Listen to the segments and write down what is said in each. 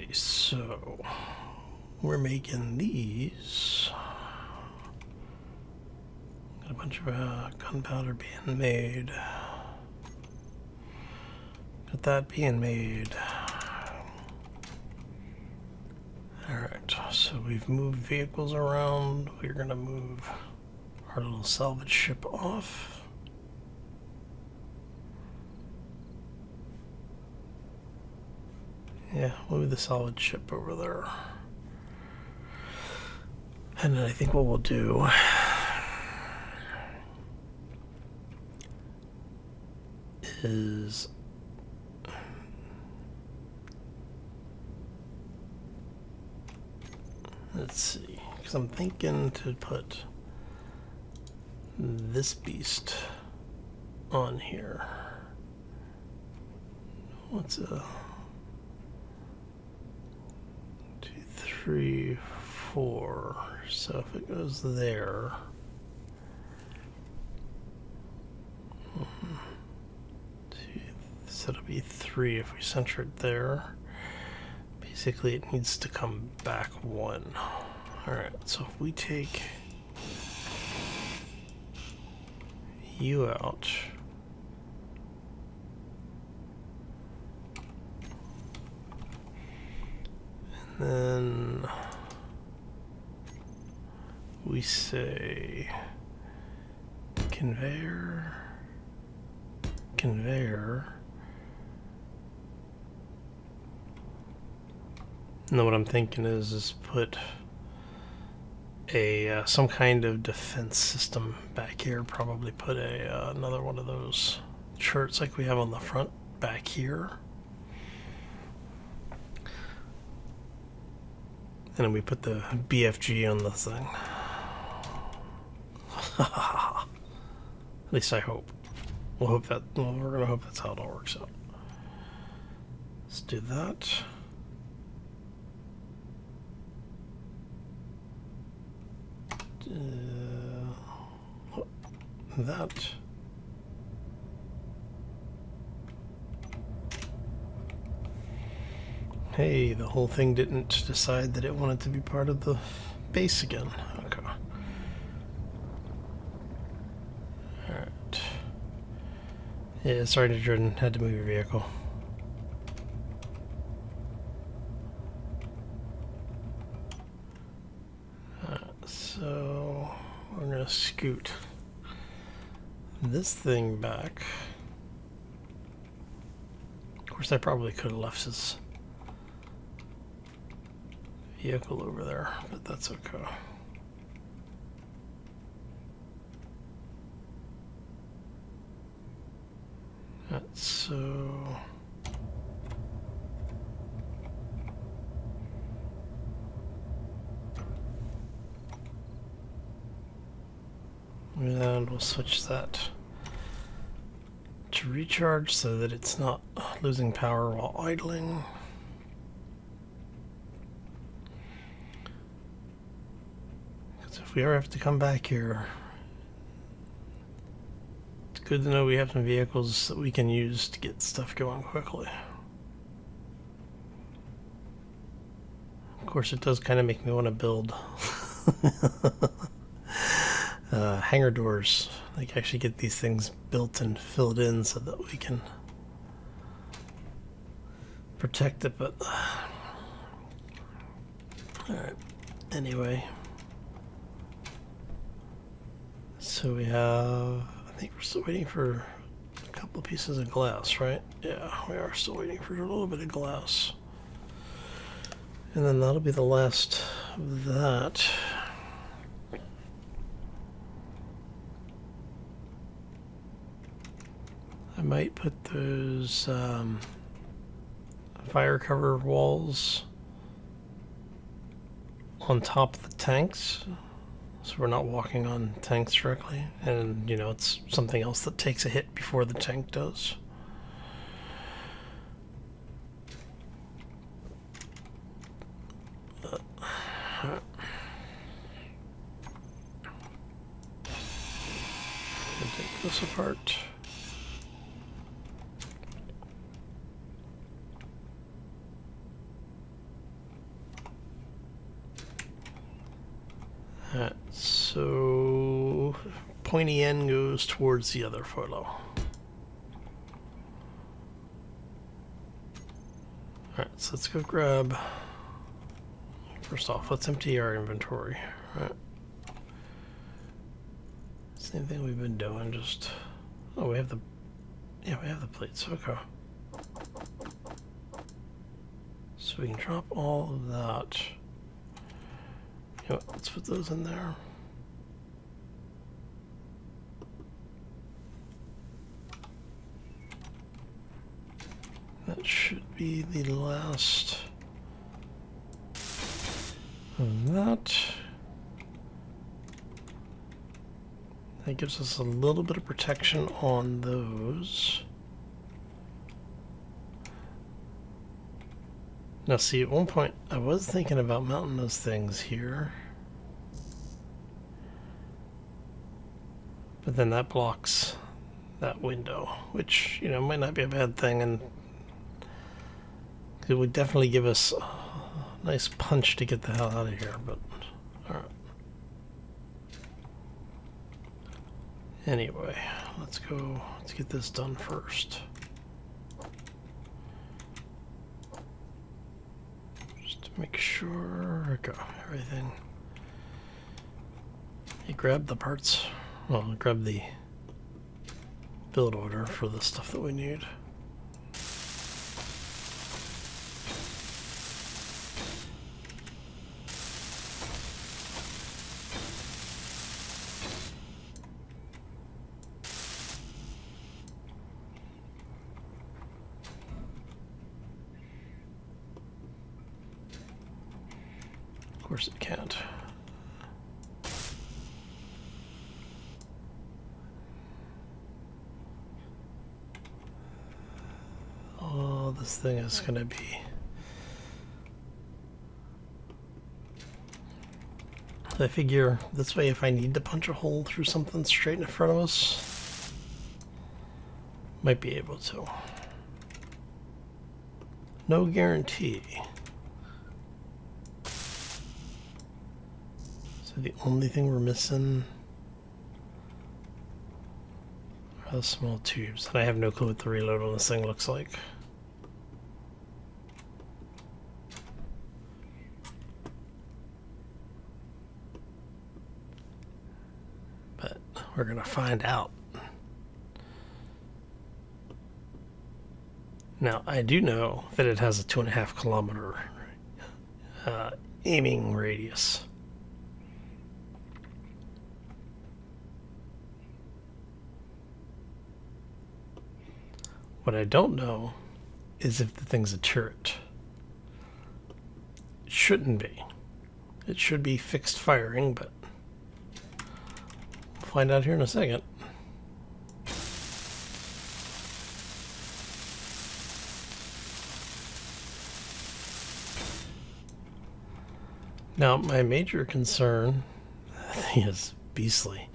Okay, so we're making these. Got a bunch of gunpowder being made. Got that being made. Alright, so we've moved vehicles around. We're gonna move our little salvage ship off. Yeah, move the salvage ship over there. And then I think what we'll do is let's see, because I'm thinking to put this beast on here. What's a 2, 3, 4? So if it goes there, so it'll be 3 if we center it there. Basically, it needs to come back 1. Alright, so if we take you out, and then we say conveyor, conveyor. And then what I'm thinking is put a some kind of defense system back here. Probably put a another one of those turrets like we have on the front back here. And then we put the BFG on the thing. At least I hope. We'll hope that. Well, we're gonna hope that's how it all works out. Let's do that. That. Hey, the whole thing didn't decide that it wanted to be part of the base again. Okay. Alright. Yeah, sorry, Jordan. Had to move your vehicle. So we're gonna scoot this thing back. Of course, I probably could have left his vehicle over there, but that's okay. That's so. And we'll switch that to recharge so that it's not losing power while idling. Because if we ever have to come back here, it's good to know we have some vehicles that we can use to get stuff going quickly. Of course, it does kind of make me want to build hangar doors. Like actually get these things built and filled in so that we can protect it, but alright, anyway, so we have, I think we're still waiting for a couple of pieces of glass, right? Yeah, we are still waiting for a little bit of glass, and then that'll be the last of that. I might put those fire cover walls on top of the tanks, so we're not walking on tanks directly, and you know, it's something else that takes a hit before the tank does. Take this apart. So pointy end goes towards the other photo. Alright, so let's go grab. First off, let's empty our inventory. Right. Same thing we've been doing, just oh we have the we have the plates, okay. So we can drop all of that. You know what, let's put those in there. That should be the last of that. That gives us a little bit of protection on those. Now see, at one point I was thinking about mounting those things here. But then that blocks that window, which, you know, might not be a bad thing, and it would definitely give us a nice punch to get the hell out of here, but alright. Anyway, let's get this done first. Just to make sure, okay, everything. You grab the parts, well, grab the build order for the stuff that we need. Of course it can't. Oh, this thing is gonna be... I figure this way if I need to punch a hole through something straight in front of us, might be able to. No guarantee. So the only thing we're missing are the small tubes, and I have no clue what the reload on this thing looks like. But we're gonna find out. Now, I do know that it has a 2.5 kilometer aiming radius. What I don't know is if the thing's a turret. It shouldn't be. It should be fixed firing, but we'll find out here in a second. Now, my major concern, I think is beastly,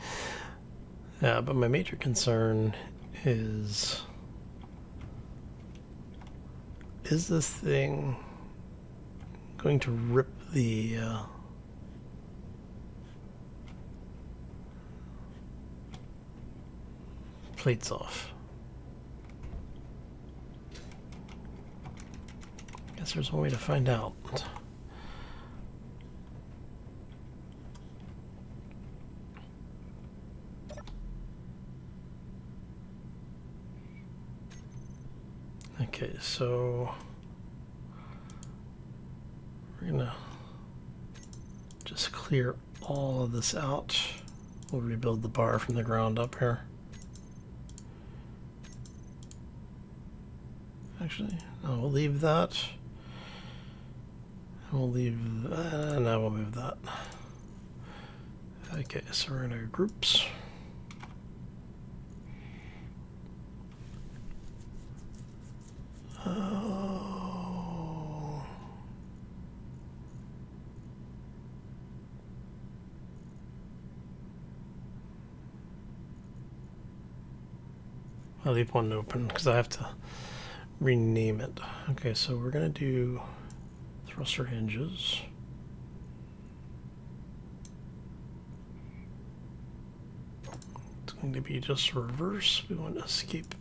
but my major concern is this thing going to rip the plates off? Guess there's one way to find out. Okay, so we're gonna just clear all of this out. We'll rebuild the bar from the ground up here. Actually, no, we'll leave that. We'll leave that. Now we'll move that. Okay, so we're gonna go groups. Oh. I'll leave one open because I have to rename it. Okay, so we're gonna do thruster hinges. going to be just reverse. We want escape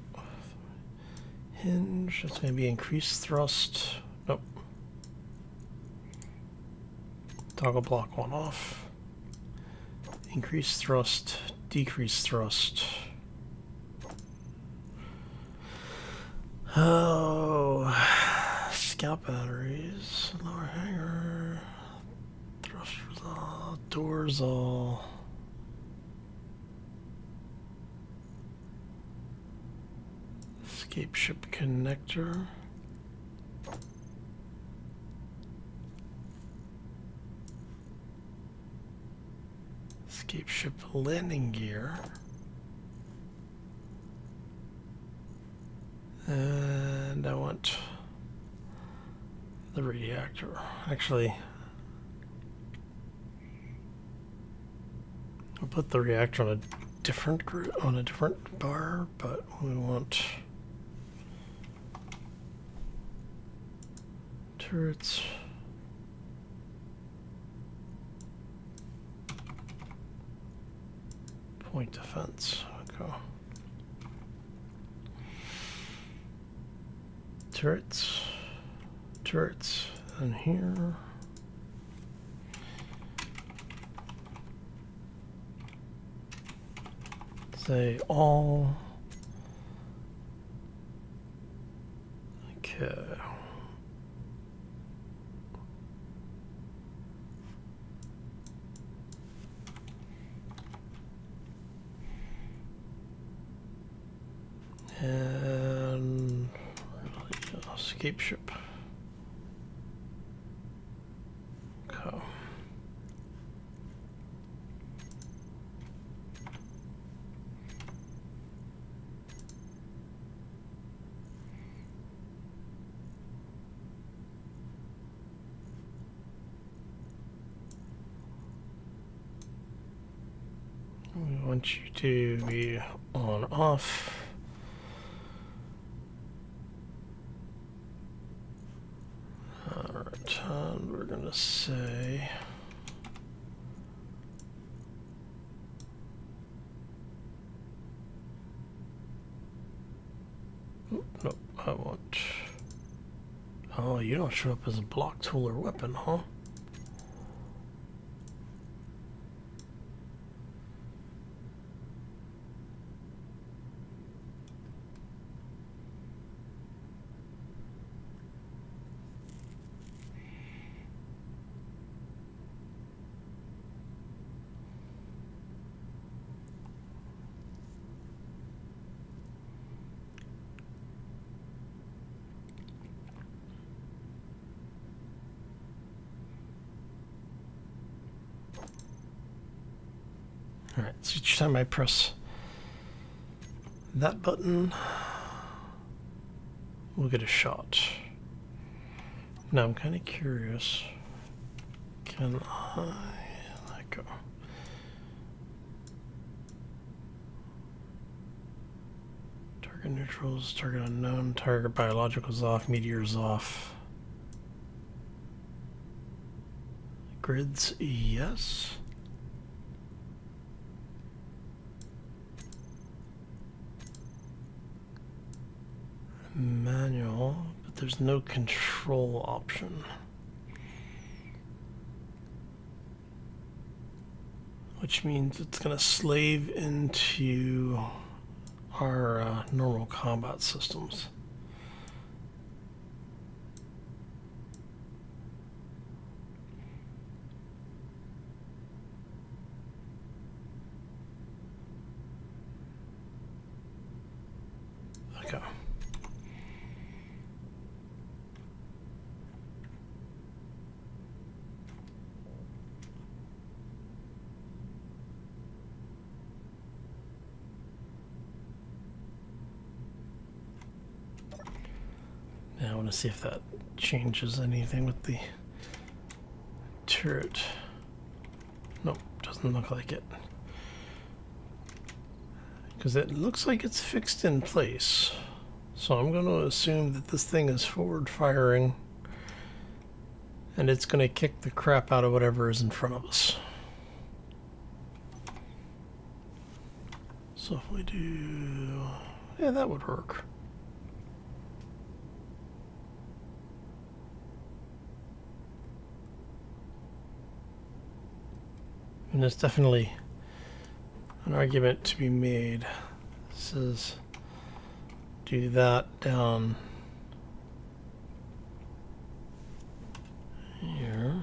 hinge. It's going to be increased thrust. Nope. Toggle block 1 off. Increase thrust, decrease thrust. Oh, scout batteries, lower hanger, thrusters all, doors all. Escape ship connector. Escape ship landing gear. And I want the reactor. Actually, I'll put the reactor on a different bar, but we want turrets. Point defense. Okay. Turrets, and here. Say all. Okay. And escape ship. Okay. We want you to be on off. Alright, and we're gonna say nope, I want. Oh, you don't show up as a block tool or weapon, huh? Alright, so each time I press that button, we'll get a shot. Now I'm kind of curious. Can I let go? Target neutrals, target unknown, target biologicals off, meteors off. Grids, yes. Manual, but there's no control option. Which means it's going to slave into our normal combat systems. Okay. Now I want to see if that changes anything with the turret. Nope, doesn't look like it. Because it looks like it's fixed in place. So I'm going to assume that this thing is forward firing and it's going to kick the crap out of whatever is in front of us. So if we do, yeah, that would work. And there's definitely an argument to be made. This is do that down here,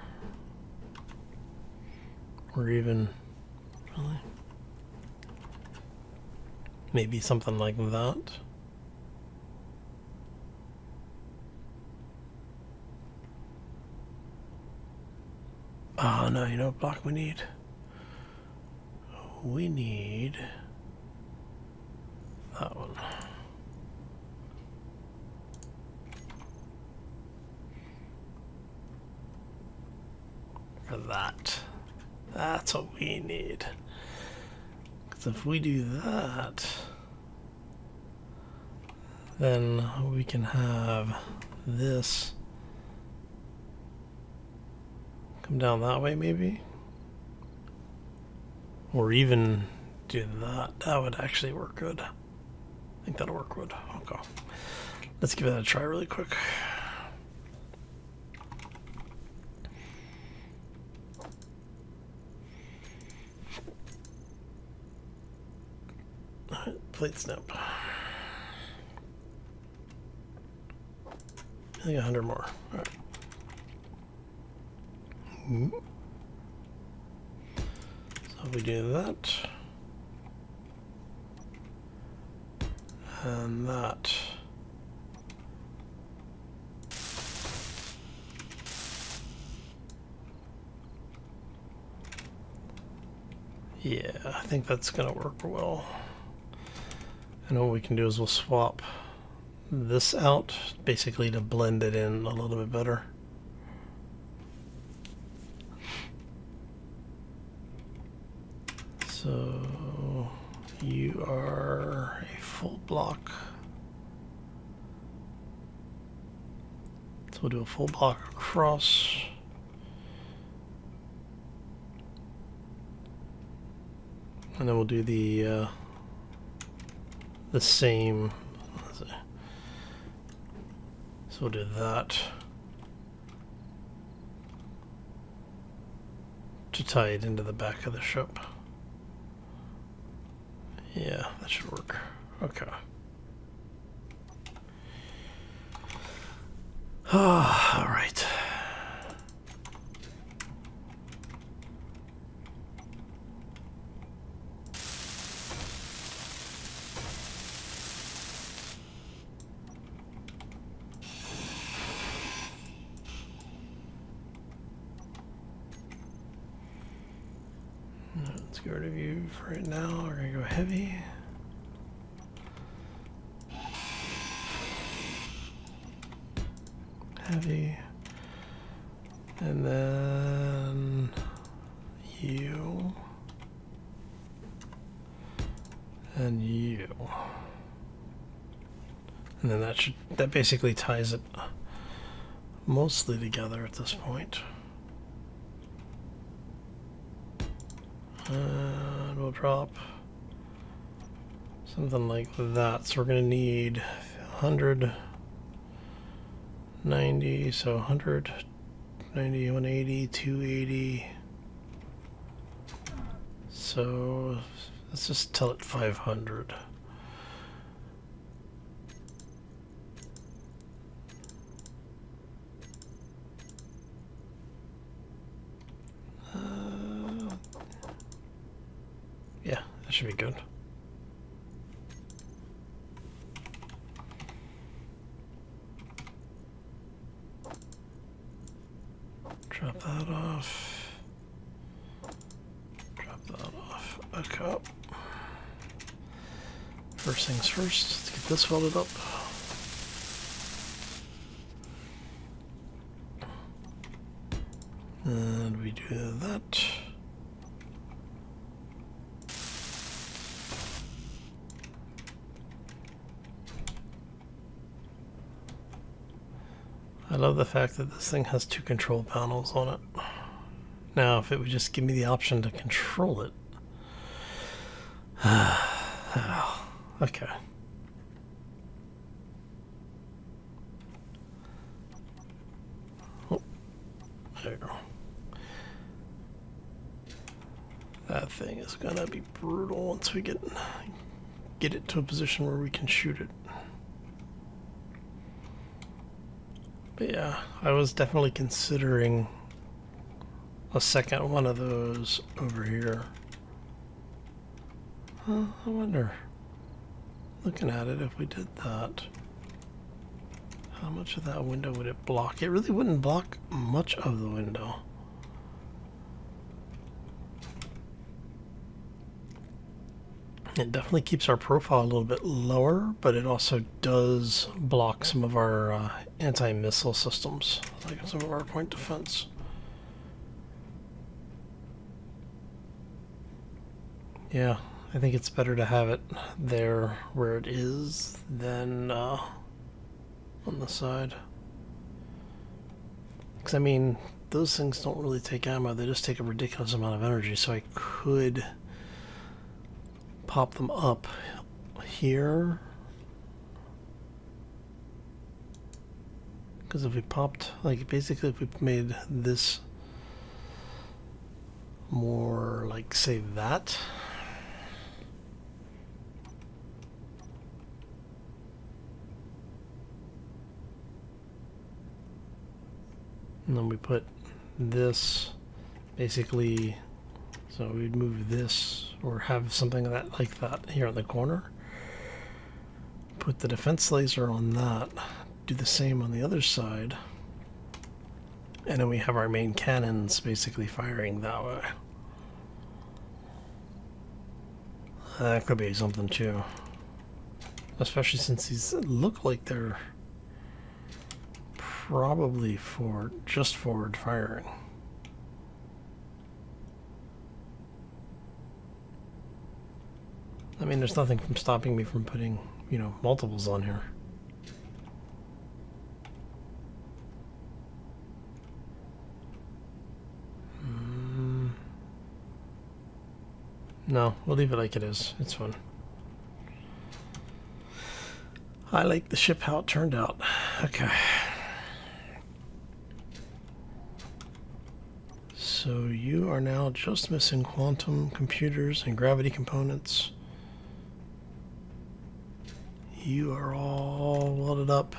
or even really maybe something like that. Oh no, you know what block we need? We need that one. For that. That's what we need. Because if we do that, then we can have this come down that way maybe. Or even do that. That would actually work good. I think that'll work good. Okay. Let's give that a try really quick. Alright, plate snap. I think 100 more. Alright. So if we do that and that, yeah, I think that's gonna work well. And what we can do is we'll swap this out basically to blend it in a little bit better. So you are a full block. So we'll do a full block across. And then we'll do the same. So we'll do that to tie it into the back of the ship. Yeah, that should work. Okay. All right. Let's get rid of you for right now. We're gonna go heavy. Heavy. And then you. And you. And then that basically ties it mostly together at this point. And we'll drop something like that. So we're going to need 190, so 190, 180, 280. So let's just tell it 500. Yeah, that should be good. Drop that off. Drop that off. Okay. First things first, let's get this welded up. And we do that. I love the fact that this thing has 2 control panels on it. Now, if it would just give me the option to control it, Oh, okay. Oh, there you go. That thing is gonna be brutal once we get it to a position where we can shoot it. But yeah, I was definitely considering a second one of those over here. I wonder, looking at it, if we did that, how much of that window would it block? It really wouldn't block much of the window. It definitely keeps our profile a little bit lower, but it also does block some of our anti-missile systems, like some of our point defense. Yeah, I think it's better to have it there where it is than on the side. Because, I mean, those things don't really take ammo, they just take a ridiculous amount of energy, so I could pop them up here. Because if we popped, like, basically if we made this more like, say, that. And then we put this basically, so we'd move this or have something like that here in the corner. Put the defense laser on that. Do the same on the other side. And then we have our main cannons basically firing that way. That could be something too. Especially since these look like they're probably just forward firing. I mean, there's nothing from stopping me from putting, you know, multiples on here. No, we'll leave it like it is. It's fun. I like the ship how it turned out. Okay. So you are now just missing quantum computers and gravity components. You are all welded up.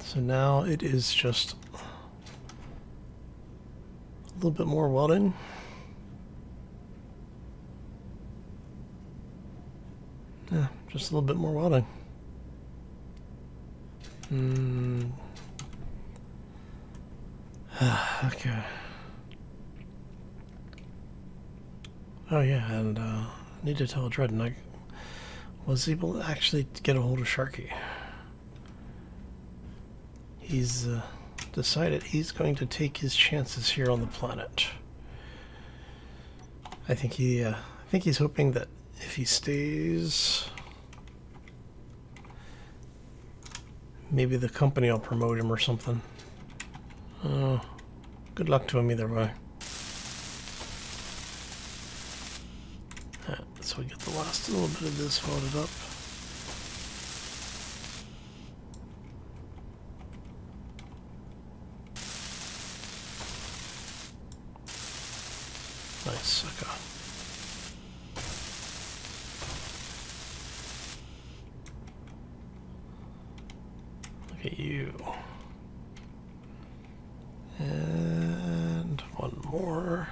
So now it is just a little bit more welding. Yeah, just a little bit more welding. Okay. Oh yeah, and I need to tell Dredden I was able to actually get a hold of Sharky. He's decided he's going to take his chances here on the planet. I think he's hoping that if he stays, maybe the company will promote him or something. Good luck to him either way. Alright, so we get the last little bit of this welded up. Nice, okay. Look at you. And one more.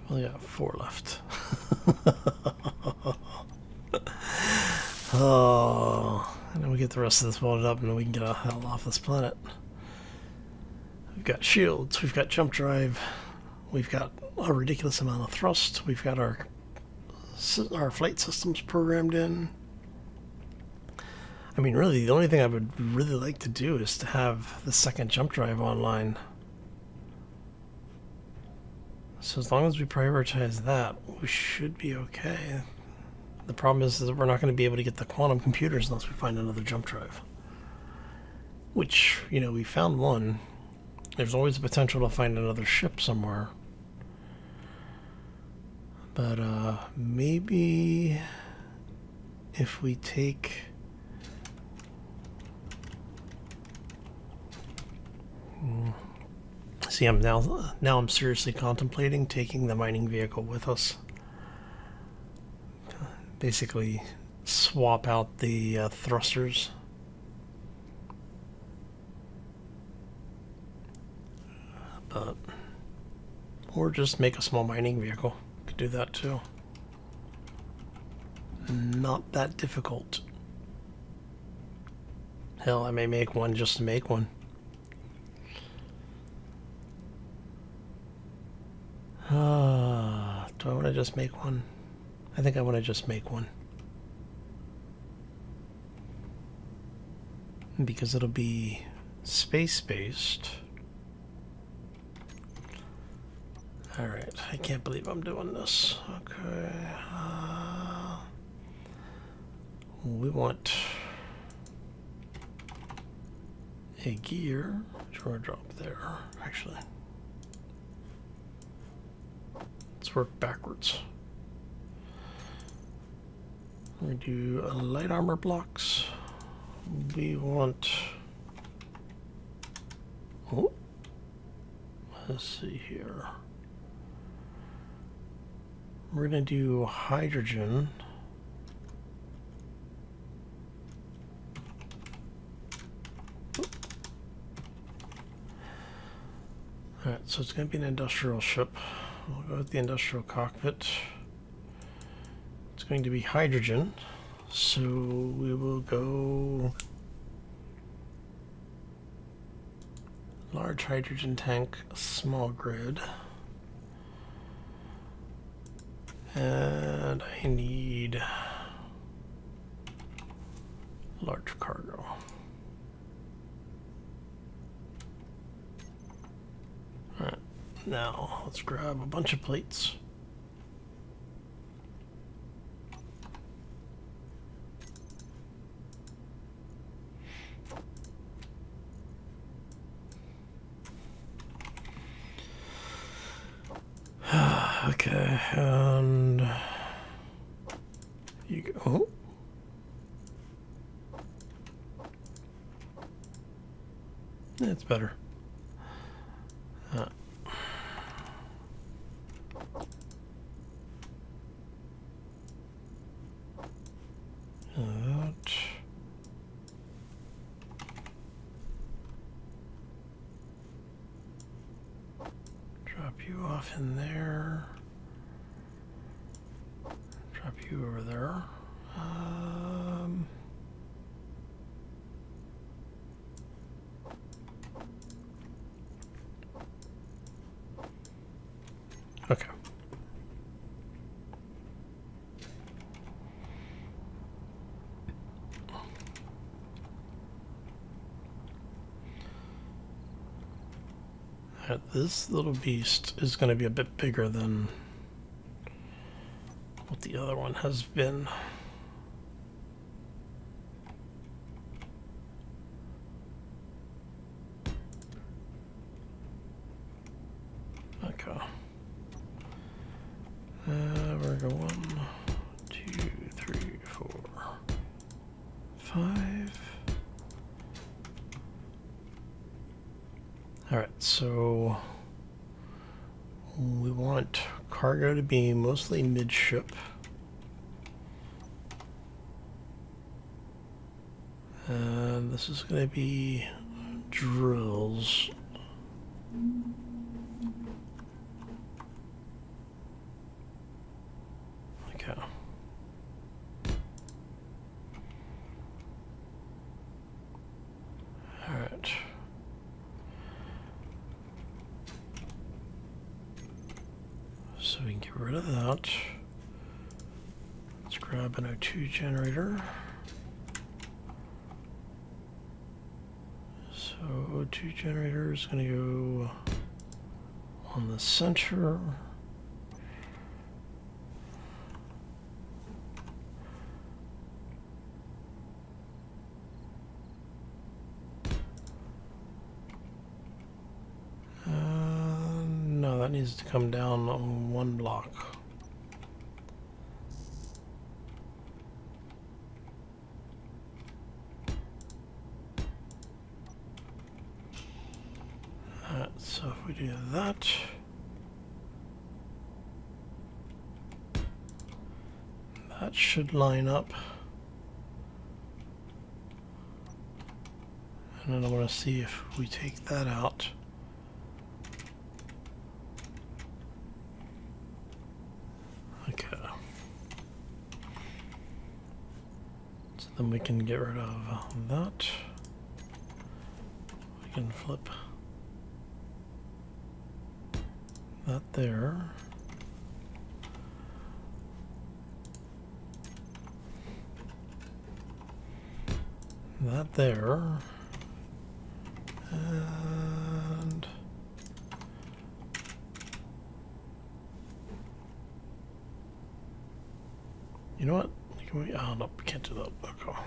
Only got 4 left. Oh, and then we get the rest of this welded up and then we can get the hell off this planet. We've got shields, we've got jump drive, we've got a ridiculous amount of thrust, we've got our flight systems programmed in. I mean, really, the only thing I would really like to do is to have the second jump drive online. So as long as we prioritize that, we should be okay. The problem is that we're not going to be able to get the quantum computers unless we find another jump drive. Which, you know, we found one There's always the potential to find another ship somewhere. But maybe if we take... See, I'm now I'm seriously contemplating taking the mining vehicle with us. Basically, swap out the thrusters. But, or just make a small mining vehicle. Could do that too. Not that difficult. Hell, I may make one just to make one. Do I want to just make one? I think I want to just make one. Because it'll be space-based. Alright, I can't believe I'm doing this. Okay. We want a gear. Draw drop there, actually. Let's work backwards. We do light armor blocks. We want... Oh, let's see here. We're going to do hydrogen. Alright, so it's going to be an industrial ship. We'll go with the industrial cockpit. It's going to be hydrogen. So we will go large hydrogen tank, small grid. And I need large cargo. Alright, now let's grab a bunch of plates. Okay, and you go. Oh. It's better. That. Drop you off in there. Drop you over there. Okay. This little beast is going to be a bit bigger than what the other one has been. Okay. We're going 1, 2, 3, 4, 5. Alright, so we want cargo to be mostly midship. And this is going to be drills. Okay. Alright. So we can get rid of that. Let's grab an O2 generator. So O2 generator is going to go on the center. needs to come down on one block. So if we do that, that should line up. And then I want to see if we take that out. Okay. So then we can get rid of that. We can flip that there. That there. And you know what? Can we? Oh no, we can't do that. Okay.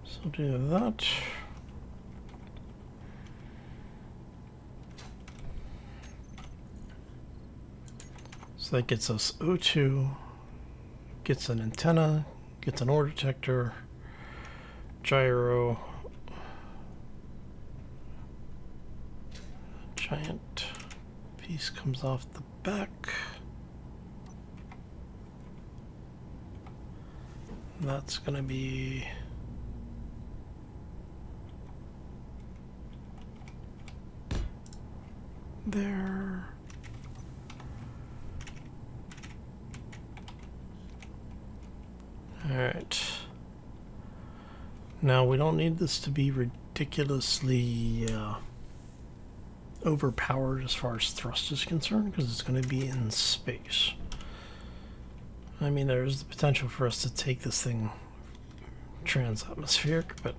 So do that. So that gets us O2, gets an antenna, gets an ore detector, gyro, giant piece comes off the back. That's going to be there. All right. Now we don't need this to be ridiculously overpowered as far as thrust is concerned, because it's going to be in space. I mean, there's the potential for us to take this thing trans-atmospheric, but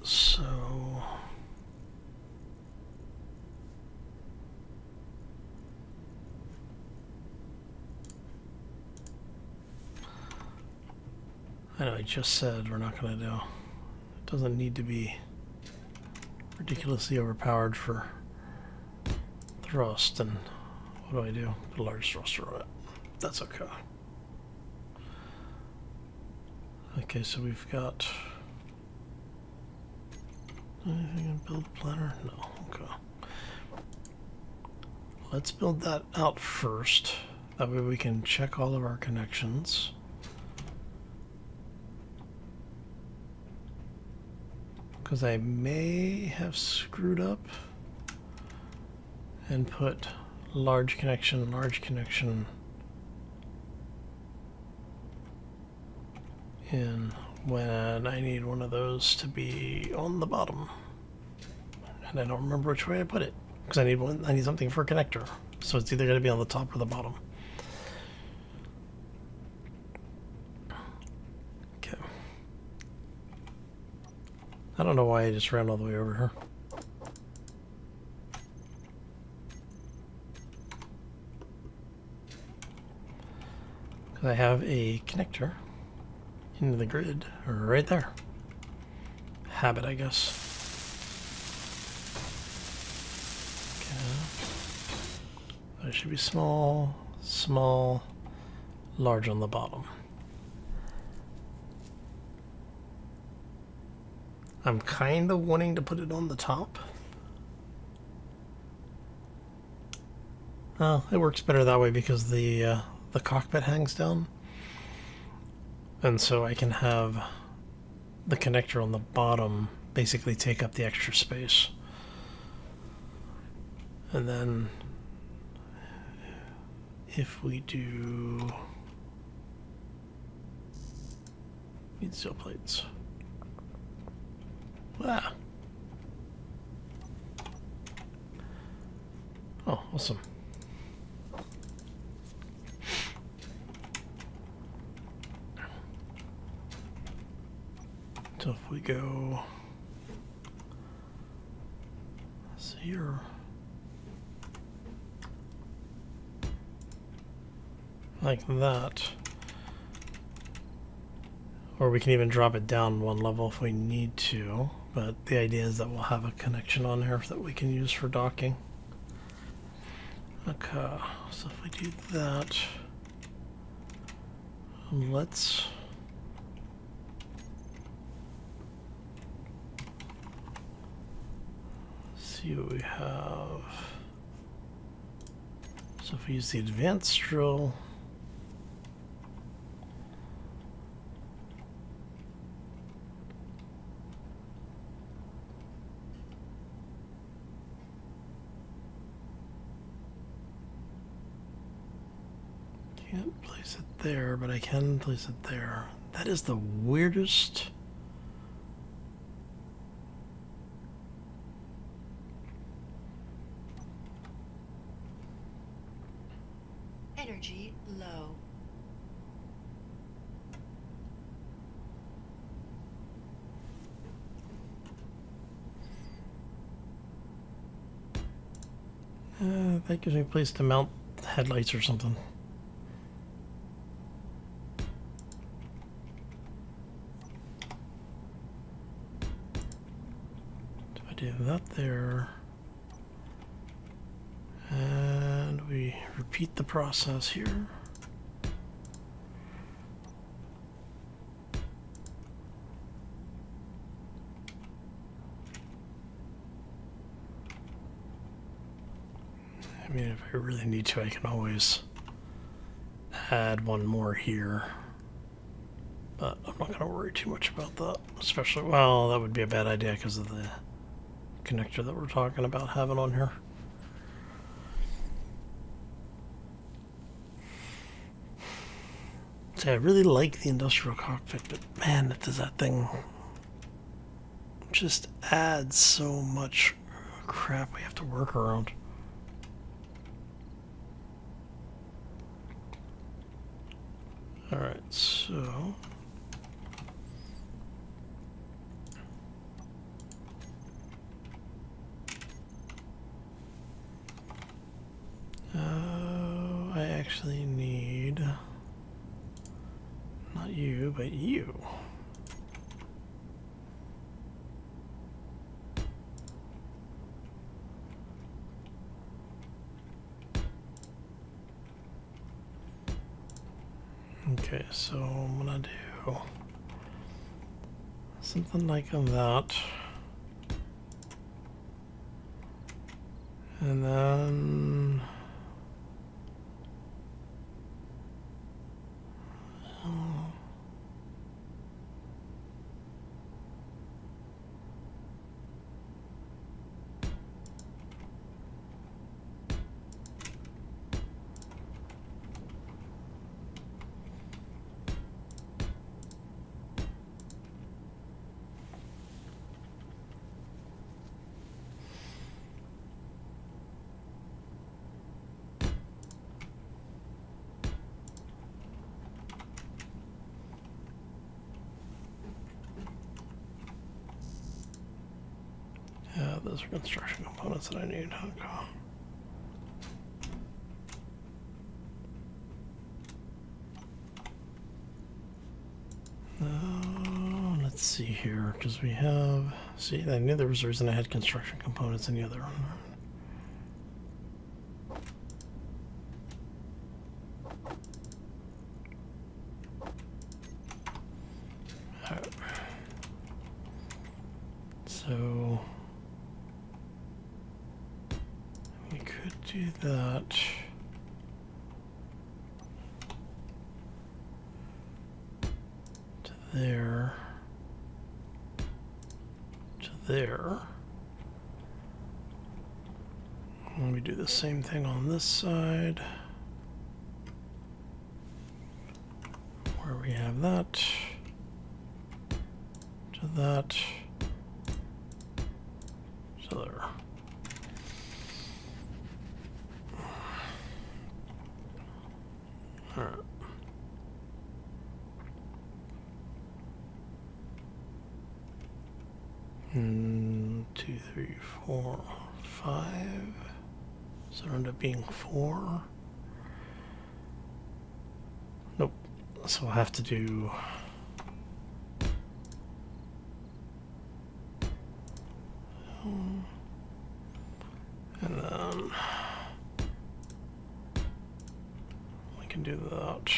so I know I just said we're not going to do. It doesn't need to be ridiculously overpowered for thrust, and what do? Put a large thruster on it. That's okay. Okay, so we've got anything in build planner? No. Okay. Let's build that out first. That way we can check all of our connections. Because I may have screwed up and put large connection in when I need one of those to be on the bottom. And I don't remember which way I put it, because I need something for a connector. So it's either going to be on the top or the bottom. Okay. I don't know why I just ran all the way over here. Because I have a connector into the grid right there. Habit, I guess. Okay. It should be small, small, large on the bottom. I'm kind of wanting to put it on the top. Oh, it works better that way because the cockpit hangs down. And so I can have the connector on the bottom basically take up the extra space. And then if we do need steel plates. Ah. Oh, awesome. So if we go here, like that, Or we can even drop it down one level if we need to. But the idea is that we'll have a connection on here that we can use for docking. Okay, so if we do that, let's see what we have. So if we use the advanced drill, can't place it there, but I can place it there. That is the weirdest. Energy low. That gives me a place to mount headlights or something. If I do that there, and we repeat the process here. I mean, if I really need to, I can always add one more here. But I'm not going to worry too much about that. Especially, well, that would be a bad idea because of the connector that we're talking about having on here. See, I really like the industrial cockpit, but man, does that thing just add so much crap we have to work around. Alright, so I actually need not you, but you. Okay, so I'm gonna do something like that. And then yeah, those are construction components that I need. Okay. Let's see here, because we have. See, I knew there was a reason I had construction components in the other one. Alright. So we could do that. To there. To there. And we do the same thing on this side. Where we have that. To that. To there. All right. Mm, 2, 3, 4, 5. So it'll end up being 4. Nope. So we'll have to do And then we can do that.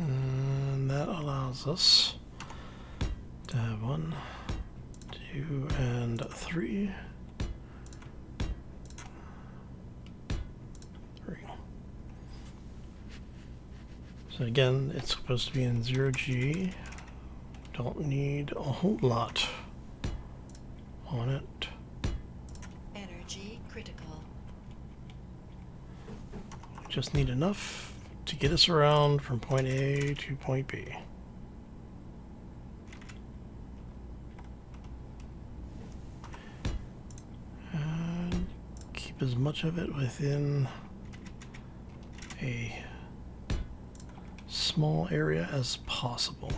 And that allows us to have 1, 2, and 3. 3. So again, it's supposed to be in 0G. Don't need a whole lot on it. Energy critical. Just need enough to get us around from point A to point B. And keep as much of it within a small area as possible.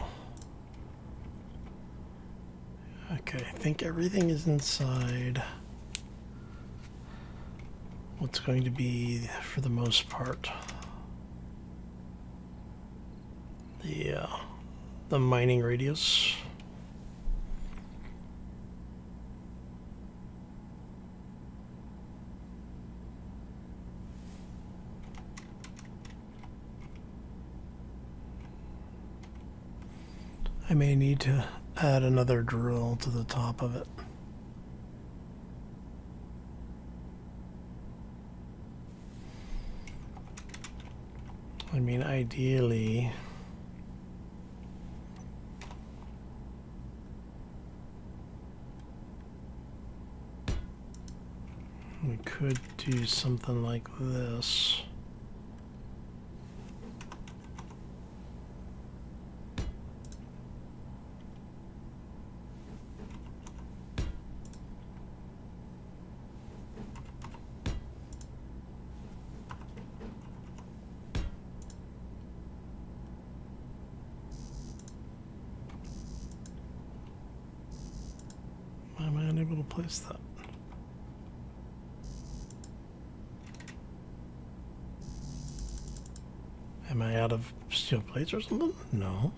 Okay, I think everything is inside what's going to be, for the most part, the mining radius. I may need to add another drill to the top of it. I mean, ideally, we could do something like this. Why am I unable to place that? Am I out of steel plates or something? No.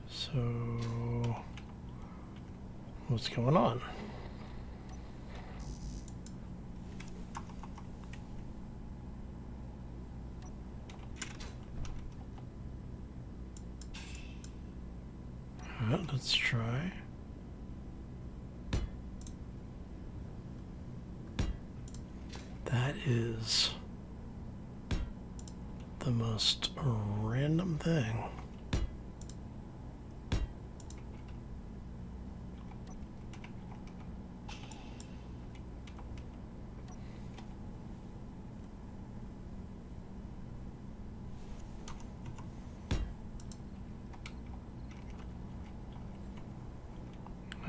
So, what's going on? All right, let's try. That is the most random thing.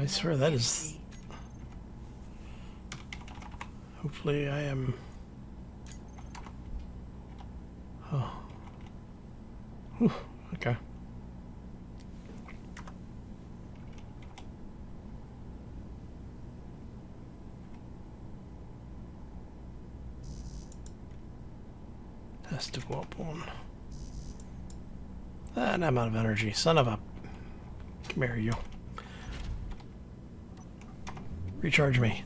I swear that is... Hopefully I am... Oh. Whew. Okay. Has to go up one. And I'm out of energy. Son of a... Come here, you. Recharge me.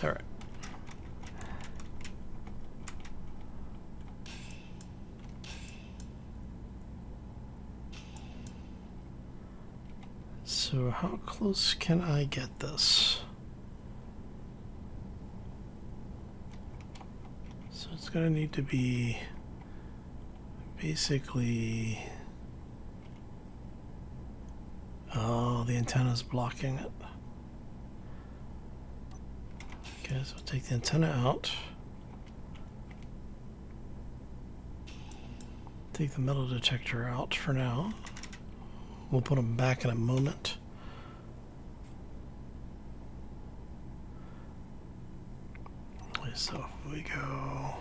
All right. So how close can I get this? So it's going to need to be basically... Oh, the antenna's blocking it. Okay, so take the antenna out. Take the metal detector out for now. We'll put them back in a moment. So if we go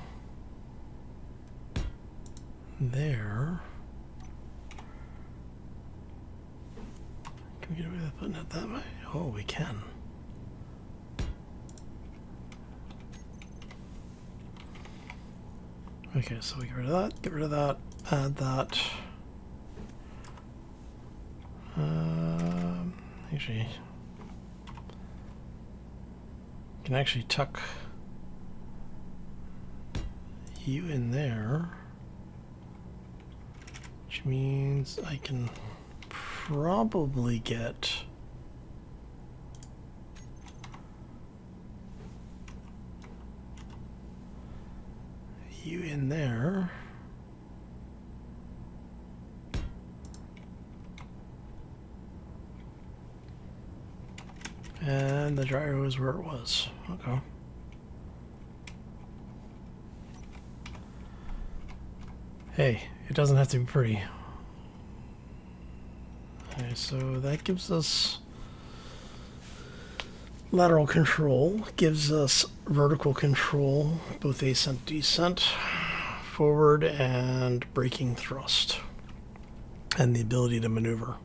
there, can we get away with putting it that way? Oh, we can. Okay, so we get rid of that, add that. Actually, can actually tuck you in there, which means I can probably get you in there. And the gyro is where it was. Okay. Hey, it doesn't have to be pretty. Okay, so that gives us lateral control, gives us vertical control, both ascent, descent, forward and braking thrust, and the ability to maneuver.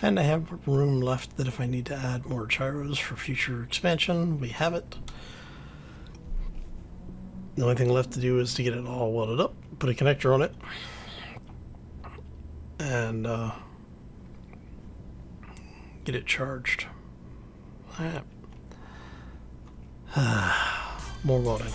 And I have room left that if I need to add more gyros for future expansion, we have it. The only thing left to do is to get it all welded up, put a connector on it, and get it charged. Alright. More welding.